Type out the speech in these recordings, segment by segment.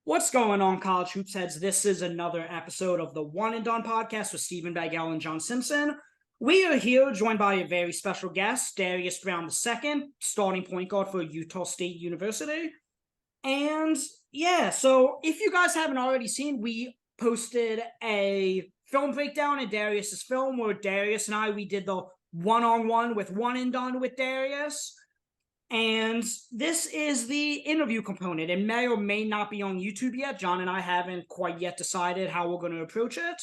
What's going on, college hoops heads? This is another episode of the One and Done podcast with Stephen Baggell and John Simpson. We are here joined by a very special guest, Darius Brown II, starting point guard for Utah State University. And yeah, so if you guys haven't already seen, we posted a film breakdown in Darius's film where Darius and we did the one-on-one with One and Done with Darius. And this is the interview component. It may or may not be on YouTube yet. John and I haven't quite yet decided how we're going to approach it.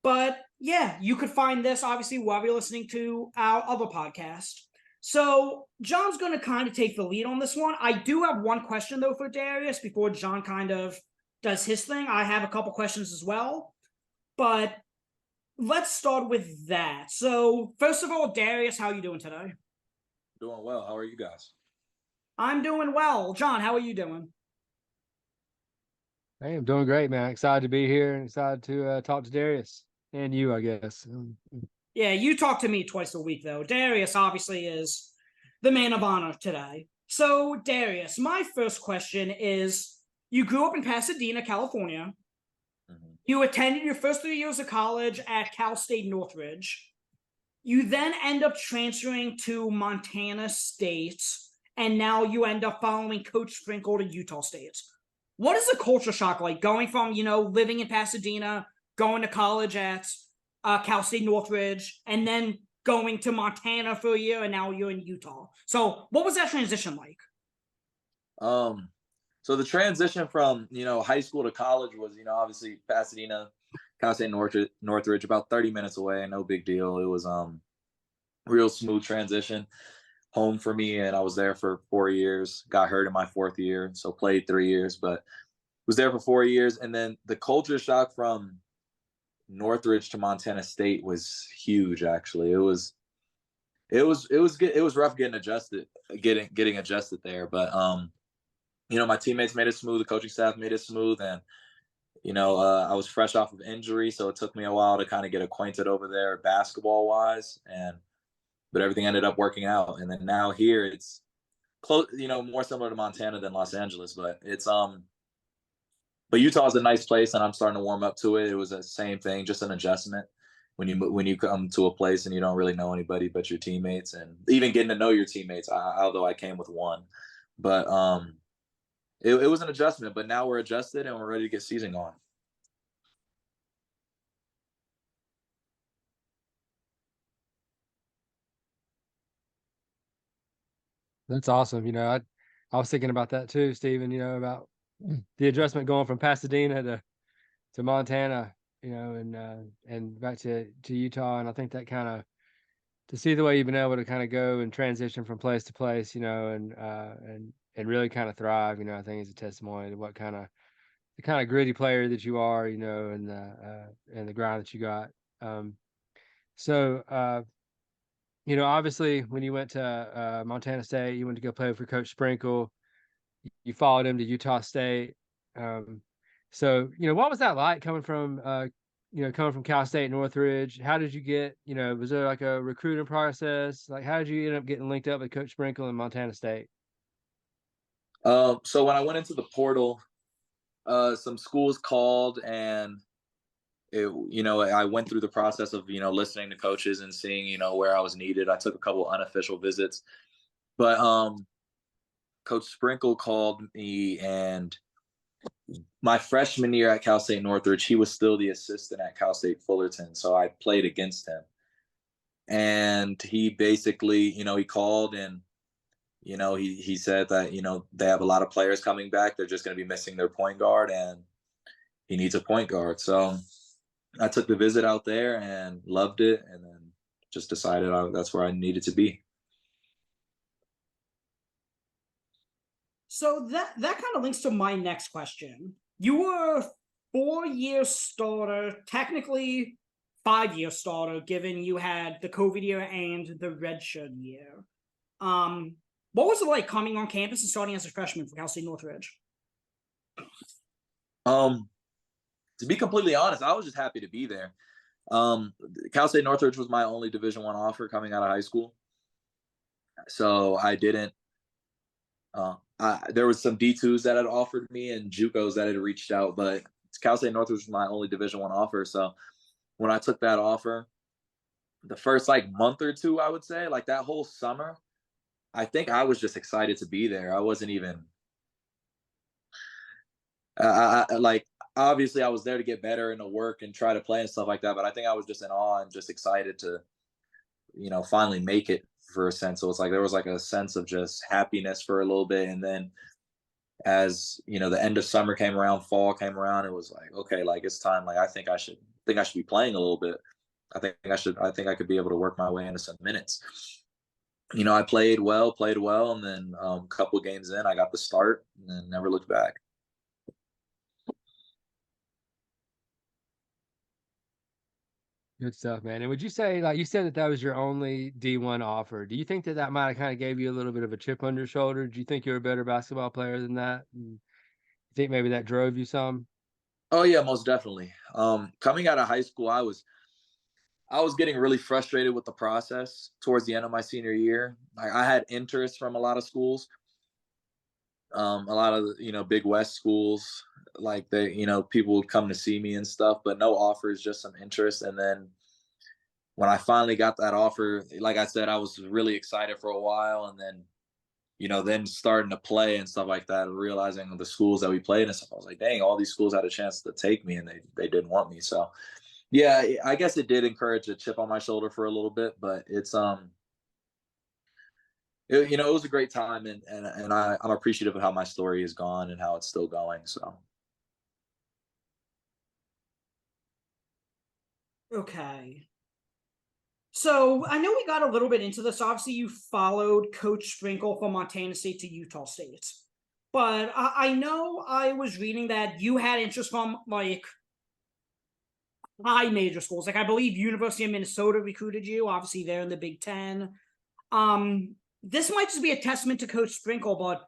But yeah, you could find this obviously while you're listening to our other podcast. So John's going to kind of take the lead on this one. I do have one question, though, for Darius before John kind of does his thing. I have a couple questions as well. But let's start with that. So first of all, Darius, how are you doing today? Doing well. How are you guys? I'm doing well. John, how are you doing? Hey, I'm doing great, man. Excited to be here and excited to talk to Darius and you, I guess. Yeah, you talk to me twice a week, though. Darius obviously is the man of honor today. So, Darius, my first question is, you grew up in Pasadena, California. Mm-hmm. You attended your first 3 years of college at Cal State Northridge. You then end up transferring to Montana State, and now you end up following Coach Sprinkle to Utah State. What is the culture shock like going from, living in Pasadena, going to college at Cal State Northridge, and then going to Montana for a year, and now you're in Utah? So what was that transition like? So the transition from, high school to college was, obviously Pasadena, Cal State Northridge, about 30 minutes away. No big deal. It was real smooth transition home for me, and I was there for 4 years. Got hurt in my fourth year, so played 3 years, but was there for 4 years. And then the culture shock from Northridge to Montana State was huge. Actually, it was rough getting adjusted there, but my teammates made it smooth. The coaching staff made it smooth, and I was fresh off of injury, so it took me a while to kind of get acquainted over there basketball wise, but everything ended up working out. And then now here it's close, more similar to Montana than Los Angeles, but but Utah is a nice place, and I'm starting to warm up to it. It was the same thing, just an adjustment when you come to a place and you don't really know anybody but your teammates, and even getting to know your teammates, although I came with one. But it was an adjustment, but now we're adjusted and we're ready to get season going. That's awesome. I was thinking about that too, Stephen, about the adjustment going from Pasadena to Montana, and back to Utah. And I think that kind of, to see the way you've been able to kind of go and transition from place to place, and really kind of thrive, I think is a testimony to what the kind of gritty player that you are, and the grind that you got. Obviously when you went to Montana State, you went to go play for Coach Sprinkle. You followed him to Utah State. What was that like coming from Cal State Northridge? How did you get, was there like a recruiting process? Like, how did you end up getting linked up with Coach Sprinkle in Montana State? So when I went into the portal, some schools called, and I went through the process of, listening to coaches and seeing, where I was needed. I took a couple unofficial visits, but Coach Sprinkle called me, and my freshman year at Cal State Northridge, he was still the assistant at Cal State Fullerton. So I played against him, and he basically, he called, and, he said that, they have a lot of players coming back. They're just going to be missing their point guard, and he needs a point guard. So I took the visit out there and loved it, and then just decided that's where I needed to be. So that kind of links to my next question. You were a 4-year starter, technically 5-year starter, given you had the COVID year and the redshirt year. What was it like coming on campus and starting as a freshman for Cal State Northridge? To be completely honest, I was just happy to be there. Cal State Northridge was my only Division I offer coming out of high school, so I didn't There was some D2s that had offered me and JUCOs that had reached out, but Cal State Northridge was my only Division I offer. So when I took that offer, the first like month or two, I would say, like that whole summer, I think I was just excited to be there. I wasn't even like, obviously I was there to get better and to work and try to play and stuff like that. But I think I was just in awe and just excited to, finally make it for a sense. So it's like there was like a sense of just happiness for a little bit. And then as the end of summer came around, fall came around, it was like, okay, like it's time. Like I think I should be playing a little bit. I think I could be able to work my way into some minutes. I played well, and then a couple of games in, I got the start and then never looked back. Good stuff, man. And would you say, like you said, that was your only D1 offer? Do you think that might have kind of gave you a little bit of a chip on your shoulder? Do you think you're a better basketball player than that? And you think maybe that drove you some? Oh yeah, most definitely. Coming out of high school, I was getting really frustrated with the process towards the end of my senior year. I had interest from a lot of schools, a lot of Big West schools. Like people would come to see me and stuff, but no offers, just some interest. And then when I finally got that offer, like I said, I was really excited for a while, and then then starting to play and stuff like that, realizing the schools that we played and stuff, I was like, dang, all these schools had a chance to take me and they didn't want me. So yeah, I guess it did encourage a chip on my shoulder for a little bit, but it was a great time, and I'm appreciative of how my story has gone and how it's still going. So Okay. So I know we got a little bit into this. Obviously, you followed Coach Sprinkle from Montana State to Utah State. But I know I was reading that you had interest from like high major schools. Like I believe University of Minnesota recruited you. Obviously, they're in the Big Ten. This might just be a testament to Coach Sprinkle, but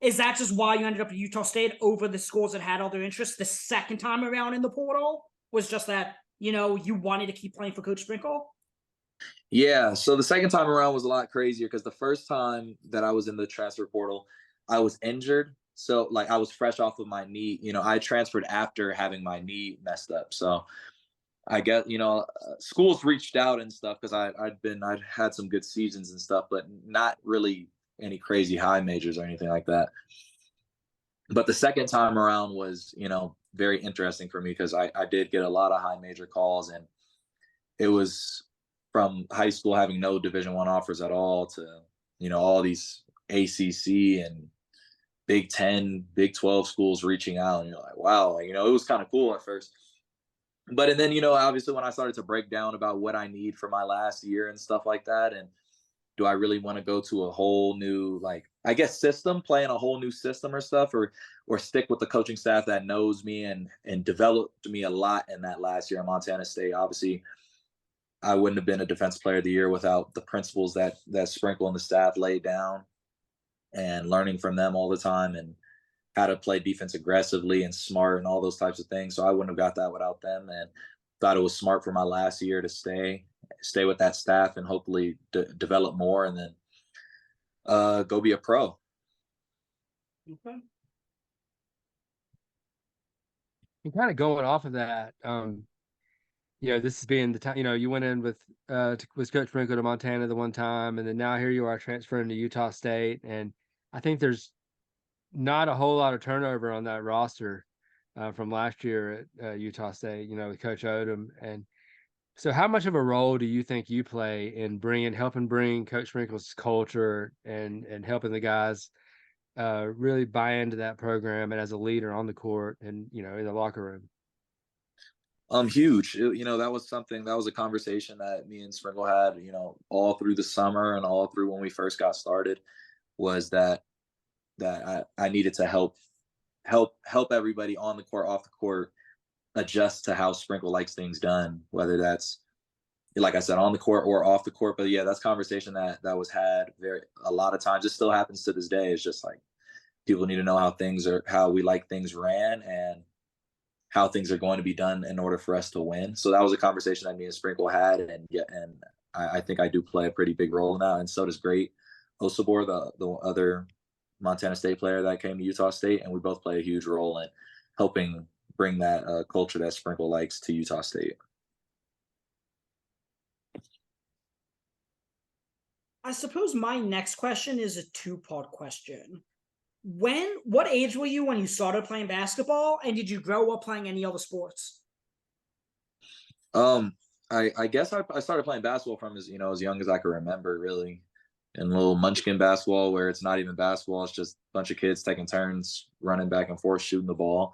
is that just why you ended up at Utah State over the schools that had other interests the second time around in the portal? Was just that, you wanted to keep playing for Coach Sprinkle? yeah, so the second time around was a lot crazier because the first time that I was in the transfer portal, I was injured. So like I was fresh off of my knee. I transferred after having my knee messed up. So I guess schools reached out and stuff because I'd had some good seasons and stuff, but not really any crazy high majors or anything like that. But the second time around was very interesting for me because I did get a lot of high major calls, and it was from high school having no Division I offers at all to all these ACC and Big 10, Big 12 schools reaching out, and you're like, wow, like, it was kind of cool at first. But and then obviously when I started to break down about what I need for my last year and stuff like that, and do I really want to go to a whole new, like, I guess, system, playing a whole new system or stuff, or stick with the coaching staff that knows me and developed me a lot in that last year in Montana State. Obviously, I wouldn't have been a defensive player of the year without the principles that Sprinkle and the staff laid down, and learning from them all the time, and how to play defense aggressively and smart and all those types of things. So I wouldn't have got that without them, and thought it was smart for my last year to stay with that staff and hopefully develop more, and then go be a pro. Okay. And kind of going off of that, this has been the time, you went in with Coach Sprinkle to Montana the one time, and then now here you are transferring to Utah State. And I think there's not a whole lot of turnover on that roster from last year at Utah State, with Coach Odom. And so how much of a role do you think you play in helping bring Coach Sprinkle's culture and helping the guys really buy into that program, and as a leader on the court and, in the locker room? Huge. That was a conversation that me and Sprinkle had, all through the summer and all through when we first got started, was that I needed to help everybody on the court, off the court, adjust to how Sprinkle likes things done, whether that's, like I said, on the court or off the court. But yeah, that's conversation that was had a lot of times. It still happens to this day. It's just like people need to know how we like things ran, and how things are going to be done in order for us to win. So that was a conversation that me and Sprinkle had, and I think I do play a pretty big role in that, and so does Great Osabor, the other Montana State player that came to Utah State, and we both play a huge role in helping bring that culture that Sprinkle likes to Utah State. I suppose my next question is a two-part question. What age were you when you started playing basketball, and did you grow up playing any other sports? I guess I started playing basketball from as young as I can remember, really. In little munchkin basketball where it's not even basketball, it's just a bunch of kids taking turns running back and forth shooting the ball.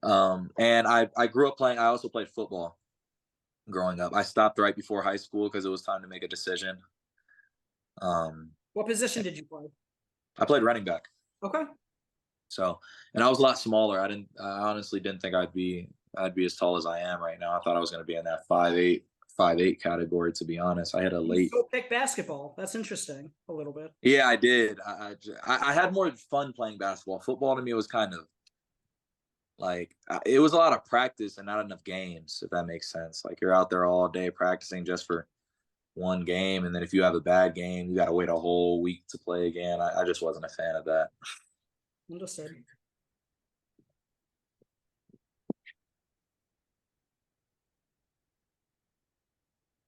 And I grew up playing. I also played football growing up. I stopped right before high school because it was time to make a decision. What position did you play? I played running back. Okay. So, and I was a lot smaller. I honestly didn't think I'd be as tall as I am right now. I thought I was going to be in that 5'8" category. To be honest, I had a late. You still pick basketball. That's interesting. A little bit. Yeah, I did. I had more fun playing basketball. Football to me was kind of like it was a lot of practice and not enough games. If that makes sense. Like you're out there all day practicing just for one game, and then if you have a bad game, you got to wait a whole week to play again. I just wasn't a fan of that. Understood.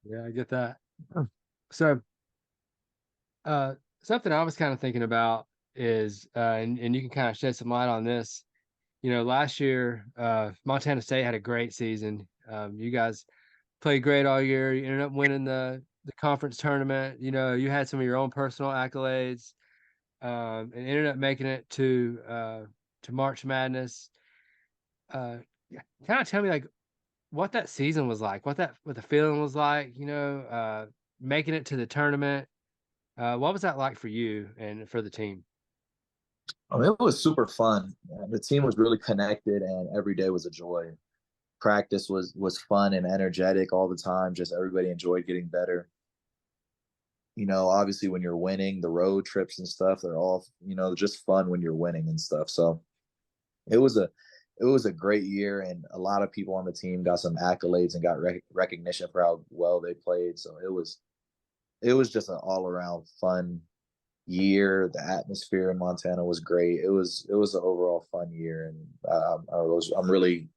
Yeah, I get that. So, something I was kind of thinking about is, and you can kind of shed some light on this. Last year, Montana State had a great season. You guys played great all year. You ended up winning the conference tournament. You had some of your own personal accolades, and ended up making it to March Madness. Kind of tell me like what that season was like, what the feeling was like. Making it to the tournament. What was that like for you and for the team? It was super fun. The team was really connected, and every day was a joy. Practice was fun and energetic all the time. Just everybody enjoyed getting better. Obviously when you're winning, the road trips and stuff, they're all just fun when you're winning and stuff. So it was a great year, and a lot of people on the team got some accolades and got recognition for how well they played. So it was just an all around fun year. The atmosphere in Montana was great. It was an overall fun year, and I'm really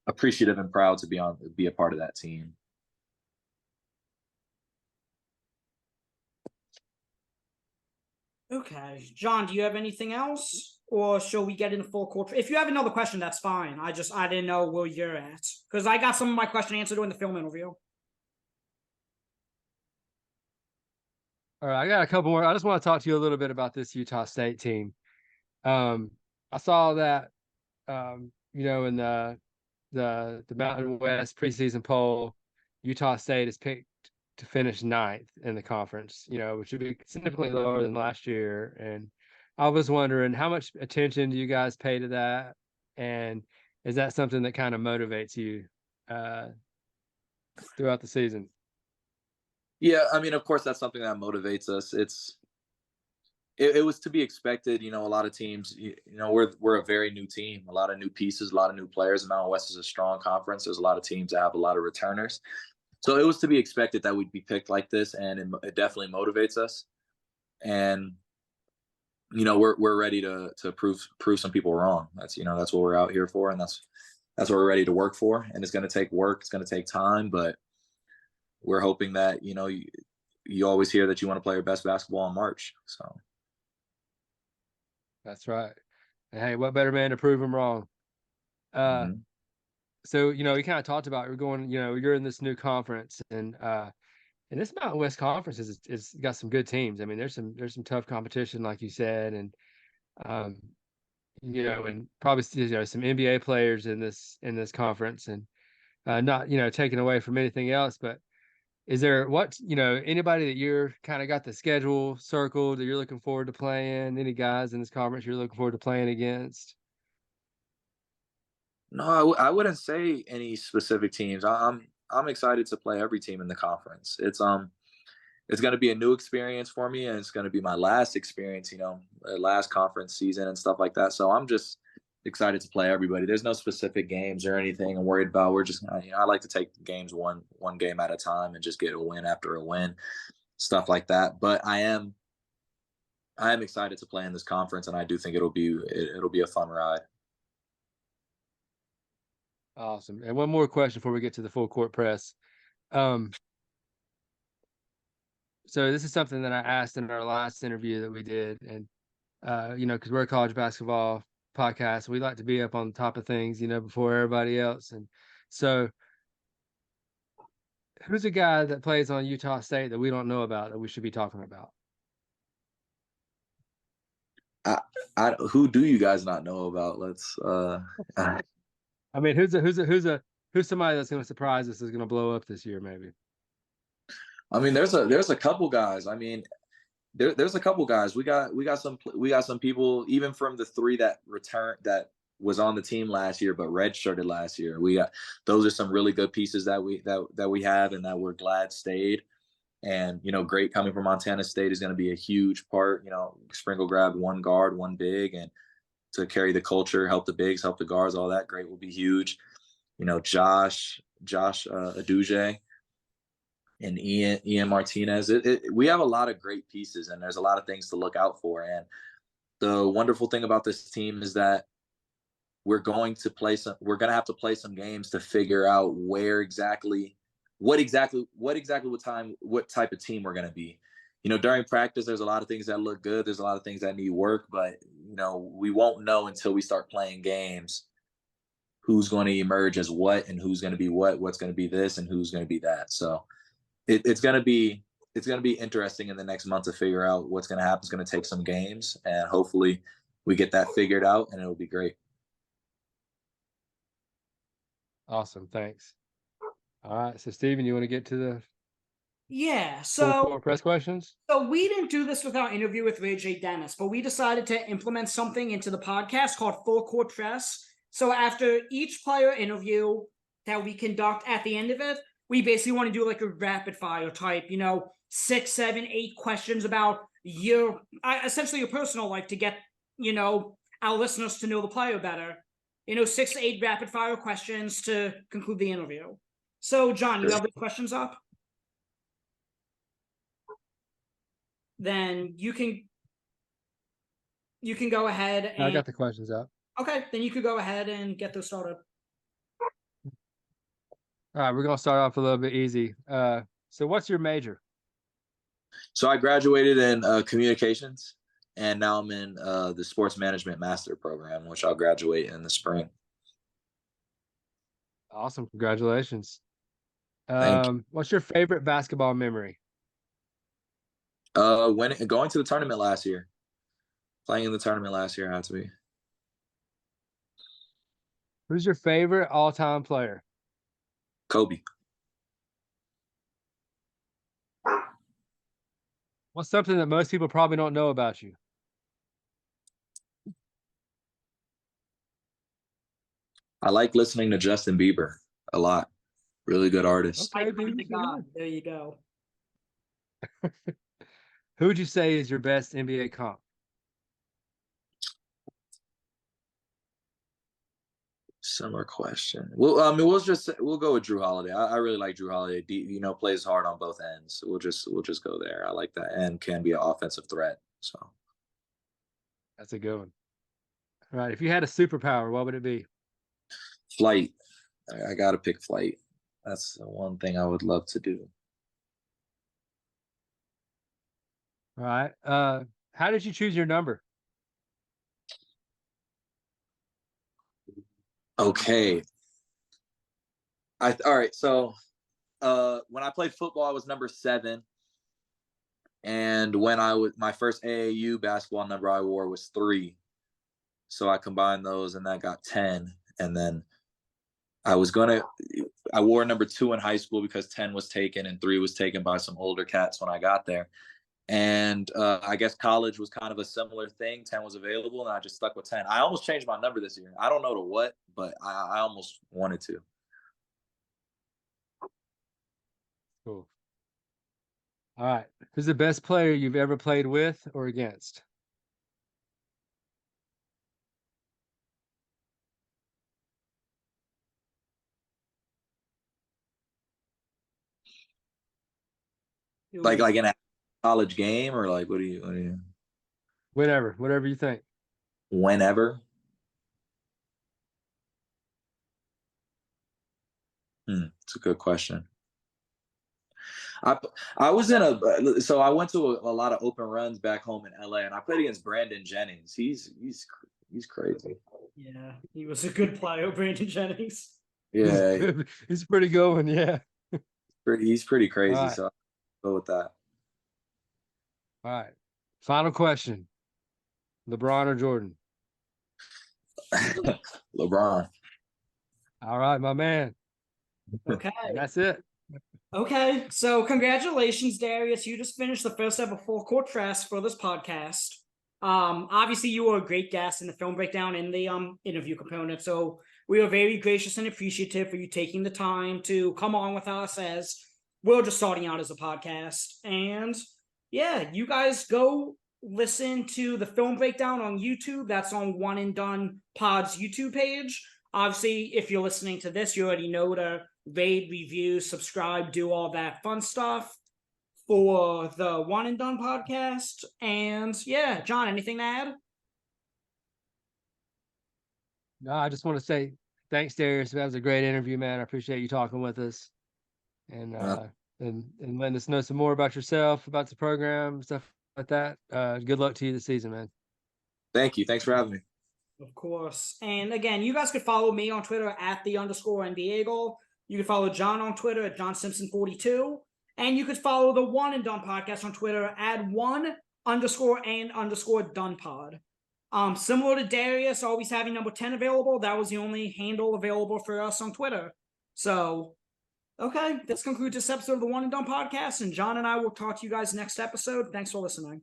appreciative and proud to be a part of that team. Okay, John, do you have anything else, or shall we get into full court? If you have another question, that's fine. I didn't know where you're at because I got some of my question answered during the film interview. All right, I got a couple more. I just want to talk to you a little bit about this Utah State team. I saw that, in the Mountain West preseason poll, Utah State is picked to finish 9th in the conference, which would be significantly lower than last year. And I was wondering, how much attention do you guys pay to that? And is that something that kind of motivates you throughout the season? Yeah, I mean, of course, that's something that motivates us. It was to be expected. A lot of teams, we're a very new team, a lot of new pieces, a lot of new players. Mountain West is a strong conference. There's a lot of teams that have a lot of returners. So it was to be expected that we'd be picked like this, and it definitely motivates us. And we're ready to prove some people wrong. That's what we're out here for, and that's what we're ready to work for. And it's going to take work. It's going to take time, but we're hoping that you always hear that you want to play your best basketball in March. So that's right. And hey, what better man to prove him wrong? So, we kind of talked about, you're in this new conference, and this Mountain West Conference is got some good teams. I mean, there's some tough competition, like you said, and and probably some NBA players in this conference, and not taken away from anything else. But is there anybody that you're kind of got the schedule circled that you're looking forward to playing? Any guys in this conference you're looking forward to playing against? No, I wouldn't say any specific teams. I'm excited to play every team in the conference. It's going to be a new experience for me, and it's going to be my last experience, last conference season and stuff like that. So I'm just excited to play everybody. There's no specific games or anything I'm worried about. We're just, I like to take games one game at a time and just get a win after a win, stuff like that. But I am I am excited to play in this conference, and I do think it'll be a fun ride. Awesome. And one more question before we get to the full court press. Um, so this is something that I asked in our last interview that we did, and you know, because we're a college basketball podcast, we like to be up on top of things, you know, before everybody else. And so, who's a guy that plays on Utah State that we don't know about that we should be talking about? Who do you guys not know about? Let's. I mean, who's somebody that's going to surprise us is going to blow up this year, maybe? I mean, there's a couple guys. I mean, there's a couple guys. We got some people even from the three that returned that was on the team last year but redshirted last year. Those are some really good pieces that we have and that we're glad stayed. And you know, great coming from Montana State is going to be a huge part. You know, Sprinkle grabbed one guard, one big, and to carry the culture, help the bigs, help the guards, all that great will be huge. You know, Josh Aduje and Ian Martinez. We have a lot of great pieces, and there's a lot of things to look out for. And the wonderful thing about this team is that we're going to have to play some games to figure out what type of team we're going to be. You know, during practice, there's a lot of things that look good. There's a lot of things that need work, but you know, we won't know until we start playing games who's going to emerge as what and who's going to be what's going to be this and who's going to be that. So it's going to be interesting in the next month to figure out what's going to happen. It's going to take some games, and hopefully we get that figured out, and it'll be great. Awesome, thanks. All right, so Steven, you want to get to the full So court press questions? So we didn't do this with our interview with Ray J. Dennis, but we decided to implement something into the podcast called Full Court Press. So after each player interview that we conduct at the end of it, we basically want to do like a rapid fire type, you know, 6, 7, 8 questions about essentially your personal life to get, you know, our listeners to know the player better. You know, 6 to 8 rapid fire questions to conclude the interview. So John, you have the questions up? Then you can go ahead and I got the questions up. Okay, then you could go ahead and get those started. All right, we're gonna start off a little bit easy. So what's your major? So I graduated in communications, and now I'm in the sports management master program, which I'll graduate in the spring. Awesome, congratulations. Thank you. What's your favorite basketball memory? Going to the tournament last year, playing in the tournament last year had to be. Who's your favorite all-time player? Kobe. What's something that most people probably don't know about you? I like listening to Justin Bieber a lot. Really good artist. Okay, I pray to dude, God. There you go. Who would you say is your best NBA comp? Similar question. Well, I mean, we'll go with Drew Holiday. I really like Drew Holiday. You know, plays hard on both ends. So we'll just go there. I like that, and can be an offensive threat. So That's a good one. All right, if you had a superpower, what would it be? flight. I got to pick flight. That's the one thing I would love to do. All right. How did you choose your number? Okay. All right. So when I played football, I was number 7. And when my first AAU basketball number I wore was 3. So I combined those and that got 10. And then I wore number 2 in high school because 10 was taken and 3 was taken by some older cats when I got there. And I guess college was kind of a similar thing. 10 was available, and I just stuck with 10. I almost changed my number this year. I don't know to what, but I almost wanted to. Cool. All right. Who's the best player you've ever played with or against? Like in a college game, or like what do you? whatever you think. Whenever. It's a good question. I was in so I went to a lot of open runs back home in LA, and I played against Brandon Jennings. He's crazy. Yeah, he was a good player, Brandon Jennings. Yeah, He's pretty good one. Yeah. he's pretty crazy. All right. So I'll go with that. All right. Final question. LeBron or Jordan? LeBron. All right, my man. Okay. And that's it. Okay, so congratulations, Darius. You just finished the first ever full court press for this podcast. Obviously, you were a great guest in the film breakdown and the interview component. So we are very gracious and appreciative for you taking the time to come on with us as we're just starting out as a podcast. And yeah, you guys go listen to the film breakdown on YouTube. That's on One and Done Pod's YouTube page. Obviously, if you're listening to this, you already know to rate, review, subscribe, do all that fun stuff for the One and Done podcast. And yeah, John, anything to add? No, I just want to say thanks, Darius. That was a great interview, man. I appreciate you talking with us and letting us know some more about yourself, about the program, stuff like that. Good luck to you this season, man. Thank you. Thanks for having me. Of course. And again, you guys could follow me on Twitter at _NBA goal. You can follow John on Twitter at JohnSimpson42. And you could follow the One and Done podcast on Twitter at _and_Done pod. Similar to Darius, always having number 10 available. That was the only handle available for us on Twitter. So, okay, this concludes this episode of the One and Done podcast. And John and I will talk to you guys next episode. Thanks for listening.